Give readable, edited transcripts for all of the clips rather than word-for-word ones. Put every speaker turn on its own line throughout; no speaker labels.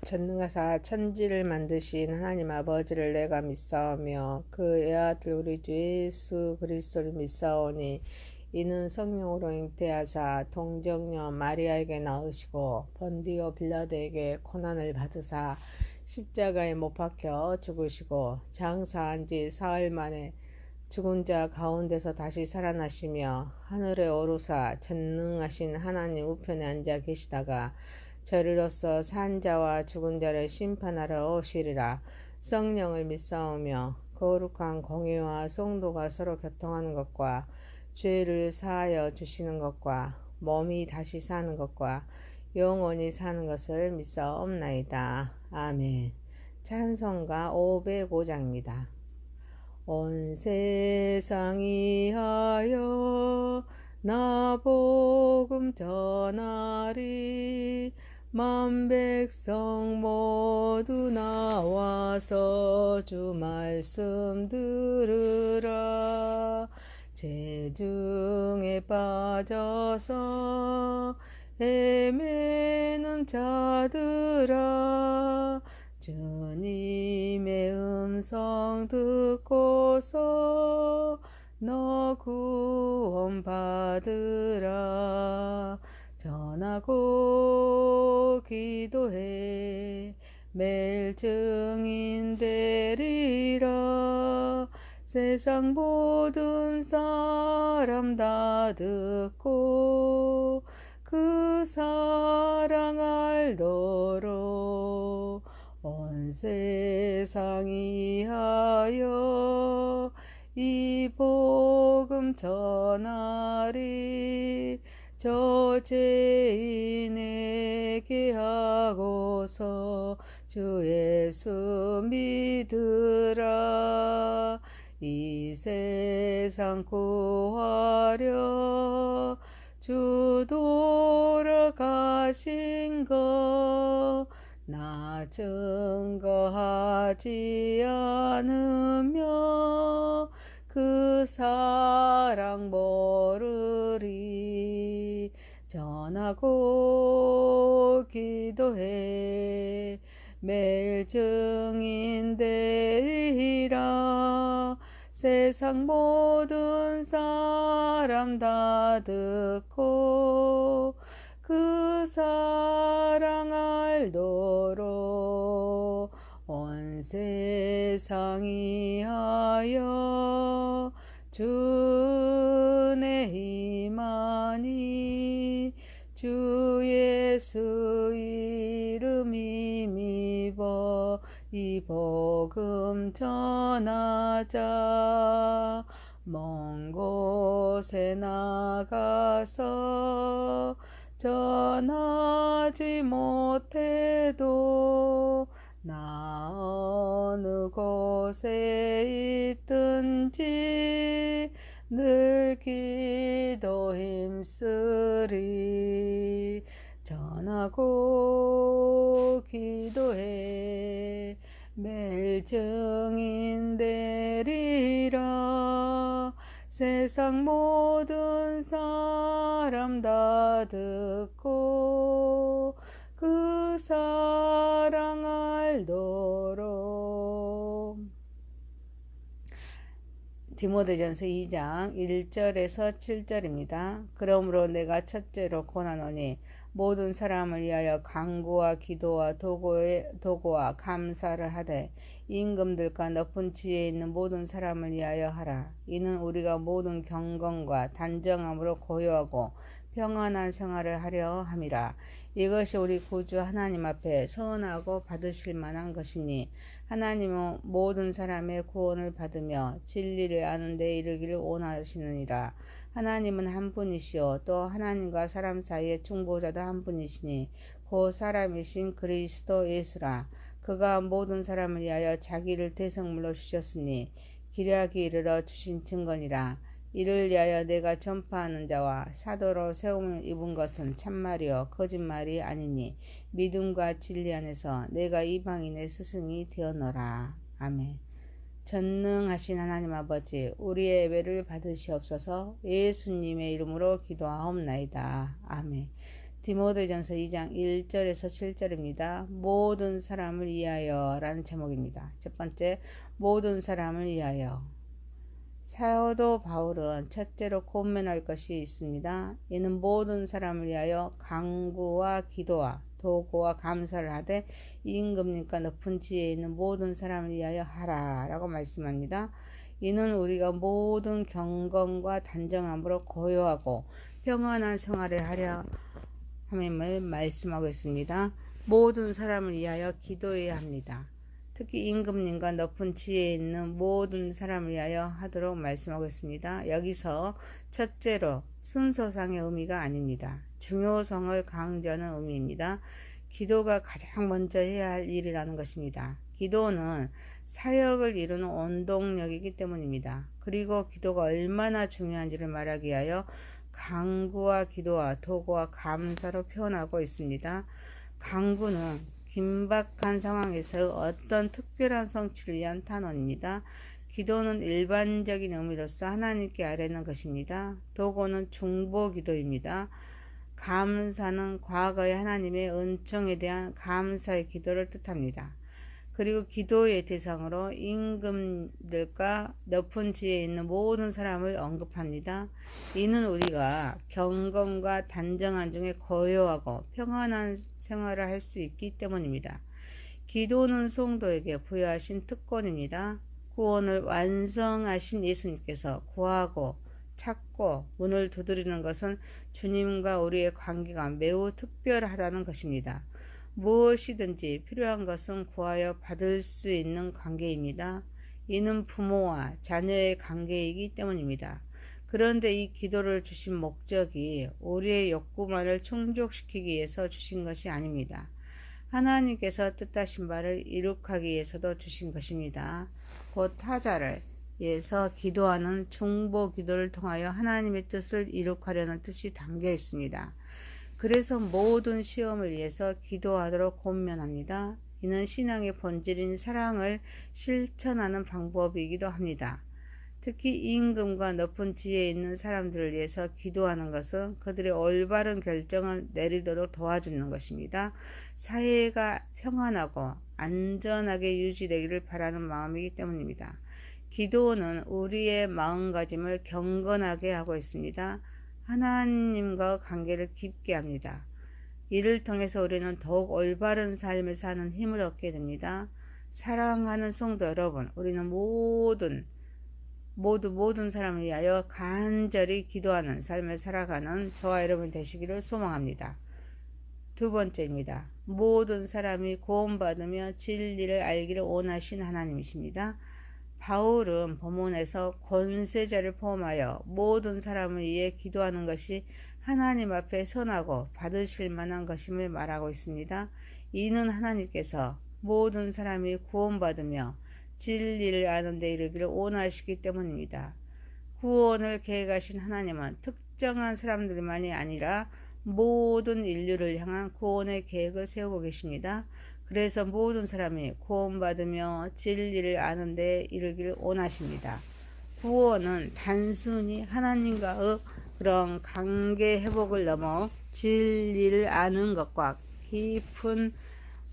전능하사 천지를 만드신 하나님 아버지를 내가 믿사오며 그 애아들 우리 주 예수 그리스도를 믿사오니 이는 성령으로 잉태하사 동정녀 마리아에게 낳으시고 번디오 빌라드에게 고난을 받으사 십자가에 못 박혀 죽으시고 장사한 지 사흘 만에 죽은 자 가운데서 다시 살아나시며 하늘에 오르사 전능하신 하나님 우편에 앉아 계시다가 저리로서 산 자와 죽은 자를 심판하러 오시리라. 성령을 믿사오며 거룩한 공의와 성도가 서로 교통하는 것과 죄를 사하여 주시는 것과 몸이 다시 사는 것과 영원히 사는 것을 믿사옵나이다. 아멘. 찬송가 505장입니다. 온 세상이 하여 나 복음 전하리. 만 백성 모두 나와서 주 말씀 들으라. 재중에 빠져서 헤매는 자들아, 주님의 음성 듣고서 너 구원 받으라. 전하고 기도해 매일 증인 되리라. 세상 모든 사람 다 듣고 그 사랑 알도록 온 세상이 하여 이 복음 전하리. 저 죄인에게 하고서 주 예수 믿으라. 이 세상 구하려 주 돌아가신 것 나 증거하지 않으며 그 사랑 모르리. 전하고 기도해 매일 증인 되리라. 세상 모든 사람 다 듣고 그 사랑 알도록 온 세상이 하여 주내 힘하니. 주 예수 이름 힘입어 이 복음 전하자. 먼 곳에 나가서 전하지 못해도 나 어느 곳에 있든지 늘 기도 힘쓰리. 전하고 기도해 매일 증인 되리라. 세상 모든 사람 다 듣고 그 사랑 알도록. 디모데전서 2장 1절에서 7절입니다. 그러므로 내가 첫째로 권하노니 모든 사람을 위하여 간구와 기도와 도고와 감사를 하되 임금들과 높은 지혜에 있는 모든 사람을 위하여 하라. 이는 우리가 모든 경건과 단정함으로 고요하고 평안한 생활을 하려 함이라. 이것이 우리 구주 하나님 앞에 선하고 받으실 만한 것이니 하나님은 모든 사람의 구원을 받으며 진리를 아는 데 이르기를 원하시느니라. 하나님은 한 분이시요 또 하나님과 사람 사이의 중보자도 한 분이시니 그 사람이신 그리스도 예수라. 그가 모든 사람을 위하여 자기를 대성물로 주셨으니 기략이 이르러 주신 증거니라. 이를 위하여 내가 전파하는 자와 사도로 세움을 입은 것은 참말이요 거짓말이 아니니 믿음과 진리 안에서 내가 이방인의 스승이 되었노라. 아멘. 전능하신 하나님 아버지, 우리의 예배를 받으시옵소서. 예수님의 이름으로 기도하옵나이다. 아멘. 디모데전서 2장 1절에서 7절입니다. 모든 사람을 위하여 라는 제목입니다. 첫 번째, 모든 사람을 위하여. 사도 바울은 첫째로 권면할 것이 있습니다. 이는 모든 사람을 위하여 간구와 기도와 도구와 감사를 하되 임금님과 높은 지혜에 있는 모든 사람을 위하여 하라 라고 말씀합니다. 이는 우리가 모든 경건과 단정함으로 고요하고 평안한 생활을 하려 함을 말씀하고 있습니다. 모든 사람을 위하여 기도해야 합니다. 특히 임금님과 높은 지혜에 있는 모든 사람을 위하여 하도록 말씀하고 있습니다. 여기서 첫째로 순서상의 의미가 아닙니다. 중요성을 강조하는 의미입니다. 기도가 가장 먼저 해야 할 일이라는 것입니다. 기도는 사역을 이루는 원동력이기 때문입니다. 그리고 기도가 얼마나 중요한지를 말하기 위하여 간구와 기도와 도구와 감사로 표현하고 있습니다. 간구는 긴박한 상황에서 어떤 특별한 성취를 위한 탄원입니다. 기도는 일반적인 의미로서 하나님께 아뢰는 것입니다. 도구는 중보 기도입니다. 감사는 과거의 하나님의 은총에 대한 감사의 기도를 뜻합니다. 그리고 기도의 대상으로 임금들과 높은 지혜에 있는 모든 사람을 언급합니다. 이는 우리가 경건과 단정한 중에 고요하고 평안한 생활을 할 수 있기 때문입니다. 기도는 성도에게 부여하신 특권입니다. 구원을 완성하신 예수님께서 구하고 찾고 문을 두드리는 것은 주님과 우리의 관계가 매우 특별하다는 것입니다. 무엇이든지 필요한 것은 구하여 받을 수 있는 관계입니다. 이는 부모와 자녀의 관계이기 때문입니다. 그런데 이 기도를 주신 목적이 우리의 욕구만을 충족시키기 위해서 주신 것이 아닙니다. 하나님께서 뜻하신 바를 이룩하기 위해서도 주신 것입니다. 곧 타자를 위해서 기도하는 중보 기도를 통하여 하나님의 뜻을 이룩하려는 뜻이 담겨 있습니다. 그래서 모든 시험을 위해서 기도하도록 권면합니다. 이는 신앙의 본질인 사랑을 실천하는 방법이기도 합니다. 특히 임금과 높은 지혜에 있는 사람들을 위해서 기도하는 것은 그들의 올바른 결정을 내리도록 도와주는 것입니다. 사회가 평안하고 안전하게 유지되기를 바라는 마음이기 때문입니다. 기도는 우리의 마음가짐을 경건하게 하고 있습니다. 하나님과 관계를 깊게 합니다. 이를 통해서 우리는 더욱 올바른 삶을 사는 힘을 얻게 됩니다. 사랑하는 성도 여러분, 우리는 모든 사람을 위하여 간절히 기도하는 삶을 살아가는 저와 여러분 되시기를 소망합니다. 두 번째입니다. 모든 사람이 구원받으며 진리를 알기를 원하신 하나님이십니다. 바울은 본문에서 권세자를 포함하여 모든 사람을 위해 기도하는 것이 하나님 앞에 선하고 받으실 만한 것임을 말하고 있습니다. 이는 하나님께서 모든 사람이 구원받으며 진리를 아는 데 이르기를 원하시기 때문입니다. 구원을 계획하신 하나님은 특정한 사람들만이 아니라 모든 인류를 향한 구원의 계획을 세우고 계십니다. 그래서 모든 사람이 구원받으며 진리를 아는 데 이르기를 원하십니다. 구원은 단순히 하나님과의 그런 관계 회복을 넘어 진리를 아는 것과 깊은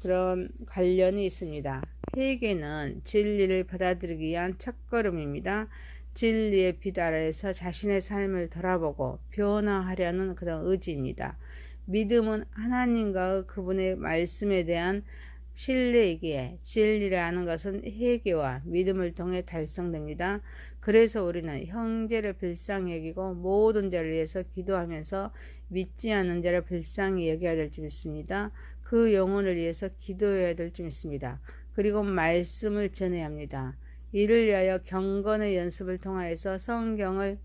그런 관련이 있습니다. 회개는 진리를 받아들이기 위한 첫걸음입니다. 진리의 빛 아래에서 자신의 삶을 돌아보고 변화하려는 그런 의지입니다. 믿음은 하나님과 그분의 말씀에 대한 신뢰이기에 진리를 아는 것은 회개와 믿음을 통해 달성됩니다. 그래서 우리는 형제를 불쌍히 여기고 모든 자를 위해서 기도하면서 믿지 않는 자를 불쌍히 여겨야 될 줄 믿습니다. 그 영혼을 위해서 기도해야 될 줄 믿습니다. 그리고 말씀을 전해야 합니다. 이를 위하여 경건의 연습을 통하여서 성경을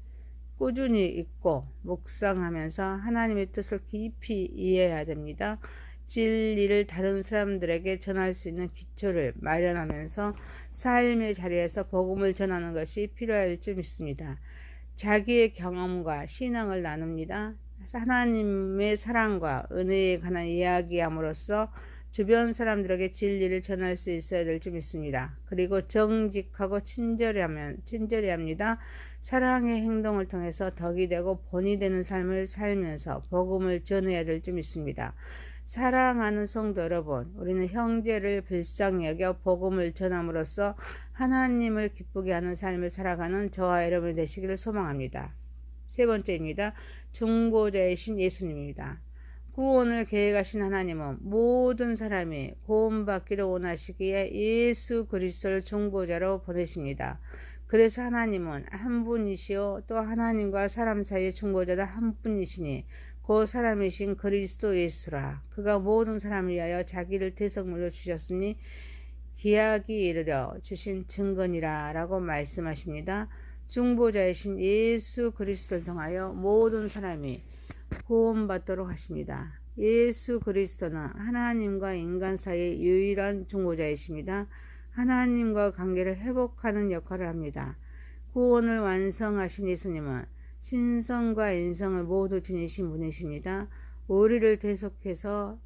꾸준히 읽고 묵상하면서 하나님의 뜻을 깊이 이해해야 됩니다. 진리를 다른 사람들에게 전할 수 있는 기초를 마련하면서 삶의 자리에서 복음을 전하는 것이 필요할 줄 믿습니다. 자기의 경험과 신앙을 나눕니다. 하나님의 사랑과 은혜에 관한 이야기함으로써 주변 사람들에게 진리를 전할 수 있어야 될 줄 믿습니다. 그리고 정직하고 친절히 합니다. 사랑의 행동을 통해서 덕이 되고 본이 되는 삶을 살면서 복음을 전해야 될 줄 믿습니다. 사랑하는 성도 여러분, 우리는 형제를 불쌍히 여겨 복음을 전함으로써 하나님을 기쁘게 하는 삶을 살아가는 저와 여러분이 되시기를 소망합니다. 세 번째입니다. 중보자이신 예수님입니다. 구원을 계획하신 하나님은 모든 사람이 구원받기를 원하시기에 예수 그리스도를 중보자로 보내십니다. 그래서 하나님은 한 분이시요 또 하나님과 사람 사이의 중보자도 한 분이시니 그 사람이신 그리스도 예수라. 그가 모든 사람을 위하여 자기를 대속물로 주셨으니 기약이 이르려 주신 증거니라 라고 말씀하십니다. 중보자이신 예수 그리스도를 통하여 모든 사람이 구원받도록 하십니다. 예수 그리스도는 하나님과 인간 사이의 유일한 중보자이십니다. 하나님과 관계를 회복하는 역할을 합니다. 구원을 완성하신 예수님은 신성과 인성을 모두 지니신 분이십니다. 우리를 대속해서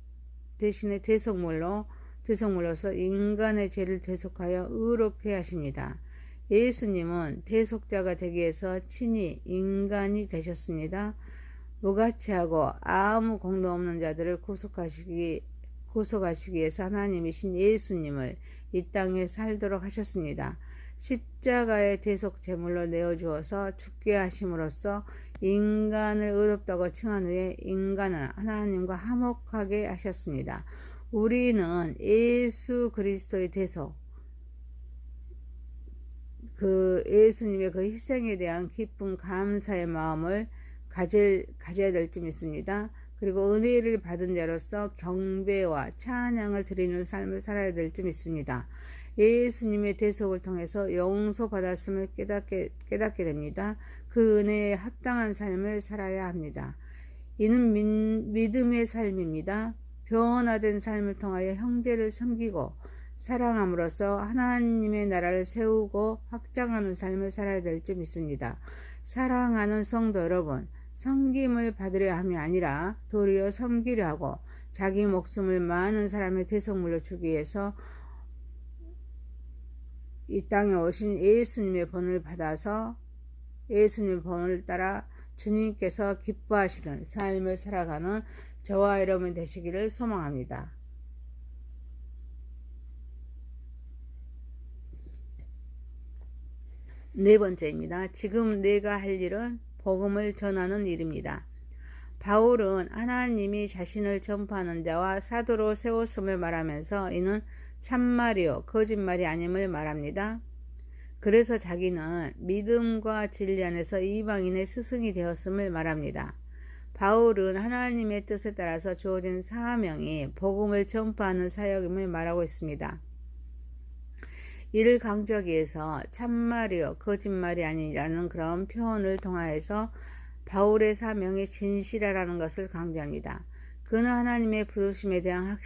대신에 대속물로서 인간의 죄를 대속하여 의롭게 하십니다. 예수님은 대속자가 되기 위해서 친히 인간이 되셨습니다. 무가치하고 아무 공도 없는 자들을 구속하시기 위해서 하나님이신 예수님을 이 땅에 살도록 하셨습니다. 십자가의 대속 제물로 내어주어서 죽게 하심으로써 인간을 의롭다고 칭한 후에 인간을 하나님과 화목하게 하셨습니다. 우리는 예수 그리스도의 대속, 예수님의 그 희생에 대한 기쁜 감사의 마음을 가져야 될 줄 믿습니다. 그리고 은혜를 받은 자로서 경배와 찬양을 드리는 삶을 살아야 될 줄 믿습니다. 예수님의 대속을 통해서 용서받았음을 깨닫게 됩니다. 그 은혜에 합당한 삶을 살아야 합니다. 이는 믿음의 삶입니다. 변화된 삶을 통하여 형제를 섬기고 사랑함으로써 하나님의 나라를 세우고 확장하는 삶을 살아야 될 줄 믿습니다. 사랑하는 성도 여러분, 섬김을 받으려 함이 아니라 도리어 섬기려 하고 자기 목숨을 많은 사람의 대속물로 주기 위해서 이 땅에 오신 예수님의 본을 받아서 예수님의 본을 따라 주님께서 기뻐하시는 삶을 살아가는 저와 여러분 되시기를 소망합니다. 네 번째입니다. 지금 내가 할 일은 복음을 전하는 일입니다. 바울은 하나님이 자신을 전파하는 자와 사도로 세웠음을 말하면서 이는 참말이요 거짓말이 아님을 말합니다. 그래서 자기는 믿음과 진리 안에서 이방인의 스승이 되었음을 말합니다. 바울은 하나님의 뜻에 따라서 주어진 사명이 복음을 전파하는 사역임을 말하고 있습니다. 이를 강조하기 위해서 참말이요 거짓말이 아니라는 그런 표현을 통하여서 바울의 사명이 진실하라는 것을 강조합니다. 그는 하나님의 부르심에 대한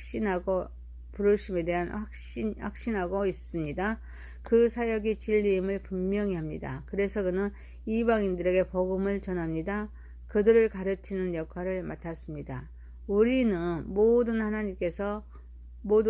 확신하고 있습니다. 그 사역이 진리임을 분명히 합니다. 그래서 그는 이방인들에게 복음을 전합니다. 그들을 가르치는 역할을 맡았습니다. 우리는 모두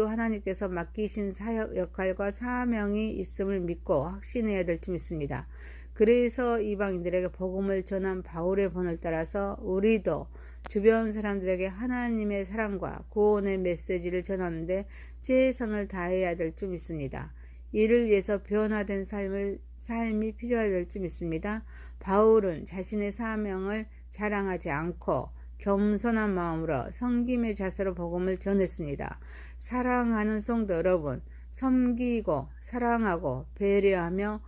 하나님께서 맡기신 사역 역할과 사명이 있음을 믿고 확신해야 될 줄 믿습니다. 그래서 이방인들에게 복음을 전한 바울의 본을 따라서 우리도 주변 사람들에게 하나님의 사랑과 구원의 메시지를 전하는데 최선을 다해야 될 줄 믿습니다. 이를 위해서 변화된 삶이 필요해야 될 줄 믿습니다. 바울은 자신의 사명을 자랑하지 않고 겸손한 마음으로 섬김의 자세로 복음을 전했습니다. 사랑하는 성도 여러분, 섬기고 사랑하고 배려하며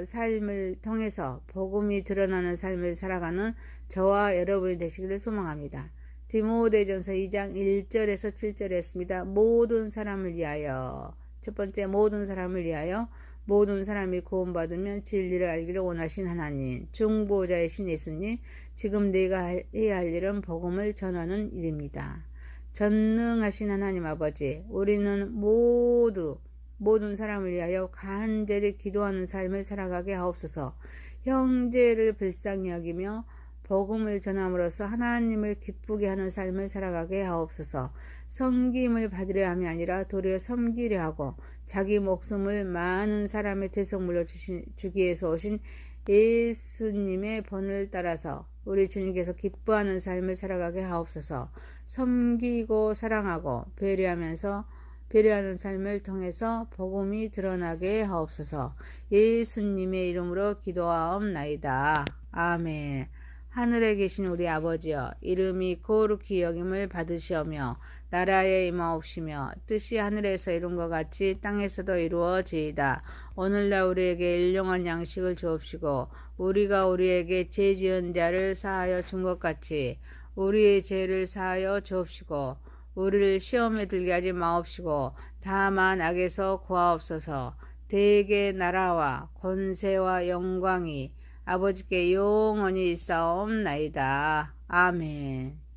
삶을 통해서 복음이 드러나는 삶을 살아가는 저와 여러분이 되시기를 소망합니다. 디모데전서 2장 1절에서 7절이었습니다. 모든 사람을 위하여, 첫 번째 모든 사람을 위하여 모든 사람이 구원받으면 진리를 알기를 원하신 하나님, 중보자이신 예수님, 지금 내가 해야 할 일은 복음을 전하는 일입니다. 전능하신 하나님 아버지, 우리는 모든 사람을 위하여 간절히 기도하는 삶을 살아가게 하옵소서. 형제를 불쌍히 여기며 복음을 전함으로써 하나님을 기쁘게 하는 삶을 살아가게 하옵소서. 섬김을 받으려 함이 아니라 도리어 섬기려 하고 자기 목숨을 많은 사람의 대속물로 주기 위해서 오신 예수님의 본을 따라서 우리 주님께서 기뻐하는 삶을 살아가게 하옵소서. 섬기고 사랑하고 배려하는 삶을 통해서 복음이 드러나게 하옵소서. 예수님의 이름으로 기도하옵나이다. 아멘. 하늘에 계신 우리 아버지여, 이름이 거룩히 여김을 받으시오며 나라에 임하옵시며 뜻이 하늘에서 이룬 것 같이 땅에서도 이루어지이다. 오늘날 우리에게 일용할 양식을 주옵시고 우리가 우리에게 죄 지은 자를 사하여 준 것 같이 우리의 죄를 사하여 주옵시고 우리를 시험에 들게 하지 마옵시고 다만 악에서 구하옵소서. 대개 나라와 권세와 영광이 아버지께 영원히 있사옵나이다. 아멘.